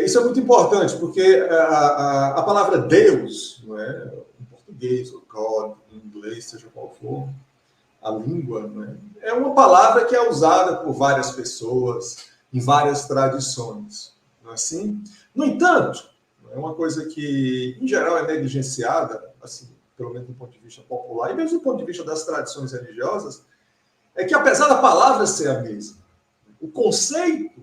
Isso é muito importante, porque a palavra Deus, não é? Em português, ou God, em inglês, seja qual for, a língua, né? É uma palavra que é usada por várias pessoas, em várias tradições. Não é assim? No entanto, é uma coisa que, em geral, é negligenciada, assim, pelo menos do ponto de vista popular, e mesmo do ponto de vista das tradições religiosas, é que, apesar da palavra ser a mesma, o conceito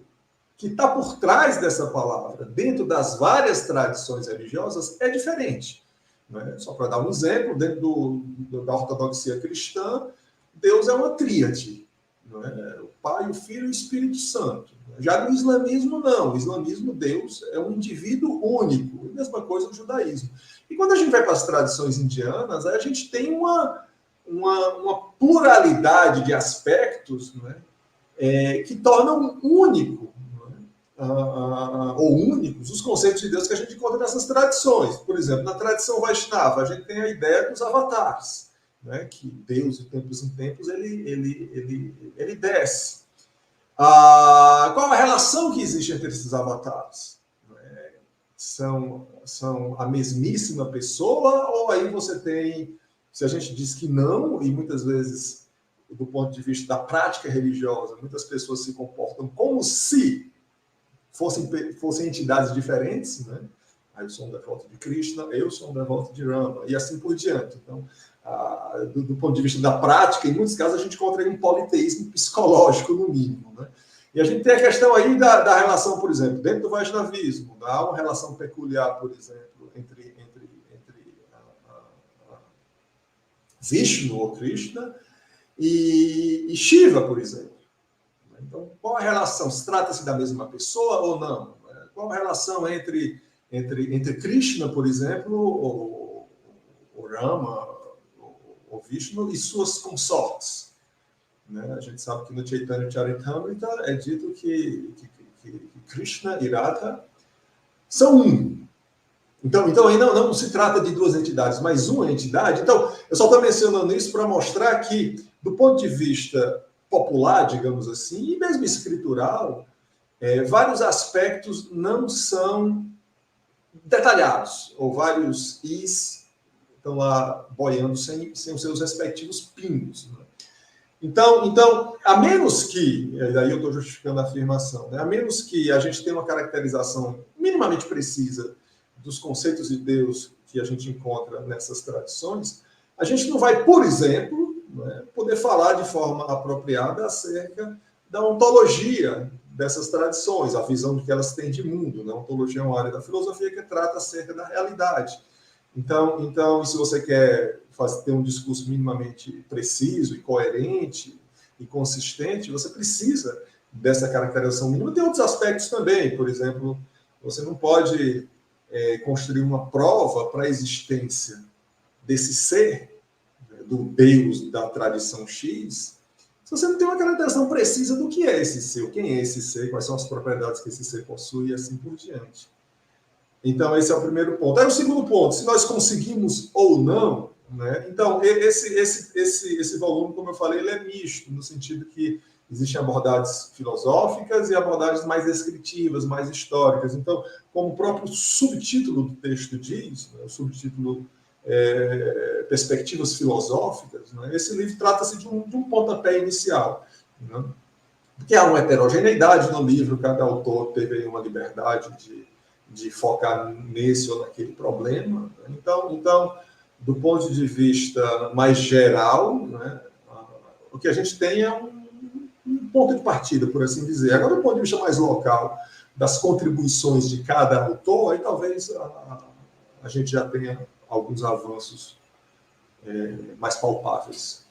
que está por trás dessa palavra, dentro das várias tradições religiosas, é diferente. Né? Só para dar um exemplo, dentro da ortodoxia cristã, Deus é uma tríade. Não é? O Pai, o Filho e o Espírito Santo. Já no islamismo, não. No islamismo, Deus é um indivíduo único. A mesma coisa no judaísmo. E quando a gente vai para as tradições indianas, a gente tem uma pluralidade de aspectos, não é? Que tornam único, ou únicos, os conceitos de Deus que a gente encontra nessas tradições. Por exemplo, na tradição Vaishnava, a gente tem a ideia dos avatares, né? Que Deus, de tempos em tempos, ele desce. Qual a relação que existe entre esses avatares? São a mesmíssima pessoa, ou aí você tem, se a gente diz que não, e muitas vezes, do ponto de vista da prática religiosa, muitas pessoas se comportam como se fossem entidades diferentes, né? Aí eu sou um devoto de Krishna, eu sou um devoto de Rama, e assim por diante. Então, do ponto de vista da prática, em muitos casos a gente encontra aí um politeísmo psicológico, no mínimo, né? E a gente tem a questão aí da relação, por exemplo, dentro do Vaishnavismo, há uma relação peculiar, por exemplo, entre Vishnu ou Krishna e Shiva, por exemplo. Então, qual a relação? Se trata-se da mesma pessoa ou não? Qual a relação entre Krishna, por exemplo, ou Rama, ou Vishnu, e suas consortes? Né? A gente sabe que no Chaitanya Charitamrita é dito que Krishna e Radha são um. Então aí não se trata de duas entidades, mas uma entidade. Então, eu só estou mencionando isso para mostrar que, do ponto de vista popular, digamos assim, e mesmo escritural, vários aspectos não são detalhados, ou vários is estão lá boiando sem os seus respectivos pingos. Né? Então, a menos que, aí eu estou justificando a afirmação, né? A menos que a gente tenha uma caracterização minimamente precisa dos conceitos de Deus que a gente encontra nessas tradições, a gente não vai, por exemplo, né, poder falar de forma apropriada acerca da ontologia dessas tradições, a visão que elas têm de mundo. Né? A ontologia é uma área da filosofia que trata acerca da realidade. Então, se você quer ter um discurso minimamente preciso e coerente e consistente, você precisa dessa caracterização mínima. Tem outros aspectos também, por exemplo, você não pode construir uma prova para a existência desse ser, do Deus da tradição X, se você não tem uma caracterização precisa do que é esse ser, quem é esse ser, quais são as propriedades que esse ser possui e assim por diante. Então, esse é o primeiro ponto. Aí o segundo ponto, se nós conseguimos ou não, né? Então, esse volume, como eu falei, ele é misto, no sentido que existem abordagens filosóficas e abordagens mais descritivas, mais históricas. Então, como o próprio subtítulo do texto diz, né, o subtítulo Perspectivas Filosóficas, né, esse livro trata-se de um pontapé inicial. Né, porque há uma heterogeneidade no livro, cada autor teve uma liberdade de focar nesse ou naquele problema. Né. Então, do ponto de vista mais geral, né, o que a gente tem é um ponto de partida, por assim dizer. Agora, do ponto de vista mais local, das contribuições de cada autor, aí talvez a gente já tenha alguns avanços mais palpáveis.